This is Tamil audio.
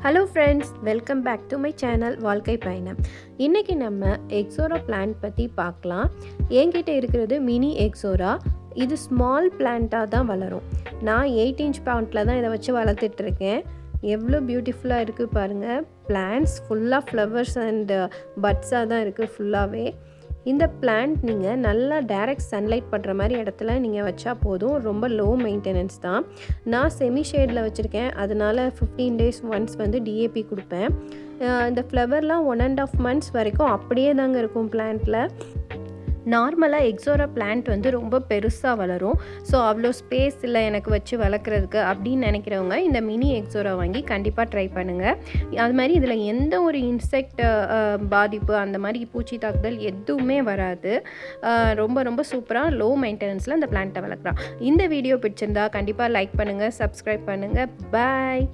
Hello friends, welcome back to my channel வாழ்க்கை பயணம். இன்றைக்கி நம்ம எக்ஸோரா பிளான்ட் பற்றி பார்க்கலாம். என்கிட்ட இருக்கிறது மினி எக்ஸோரா. இது ஸ்மால் பிளான்ட்டாக தான் வளரும். நான் 8 இன்ச் பாட்டில் தான் இதை வச்சு வளர்த்துட்ருக்கேன். எவ்வளோ பியூட்டிஃபுல்லாக இருக்குது பாருங்கள். பிளான்ட்ஸ் ஃபுல்லாக ஃப்ளவர்ஸ் அண்ட் பட்ஸாக தான் இருக்குது ஃபுல்லாகவே. இந்த பிளான்ட் நீங்கள் நல்லா டைரக்ட் சன்லைட் படுற மாதிரி இடத்துல நீங்கள் வச்சா போதும். ரொம்ப லோ மெயின்டெனன்ஸ் தான். நான் செமி ஷேடில் வச்சுருக்கேன். அதனால் 15 days ஒன்ஸ் வந்து டிஏபி கொடுப்பேன். இந்த ஃப்ளவர்லாம் 1.5 months வரைக்கும் அப்படியே தாங்க இருக்கும் பிளான்ட்டில். நார்மலாக எக்ஸோரா பிளான்ட் வந்து ரொம்ப பெருசாக வளரும். ஸோ அவ்வளோ ஸ்பேஸ் இல்லை எனக்கு வச்சு வளர்க்குறதுக்கு அப்படின்னு நினைக்கிறவங்க இந்த மினி எக்ஸோரா வாங்கி கண்டிப்பாக ட்ரை பண்ணுங்கள். அது மாதிரி இதில் எந்த ஒரு இன்செக்ட் பாதிப்பு அந்த மாதிரி பூச்சி தாக்குதல் எதுவுமே வராது. ரொம்ப ரொம்ப சூப்பராக லோ மெயின்டெனன்ஸில் இந்த பிளான்ட்டை வளர்க்குறான். இந்த வீடியோ பிடிச்சிருந்தா கண்டிப்பாக லைக் பண்ணுங்கள், சப்ஸ்கிரைப் பண்ணுங்கள். பாய்.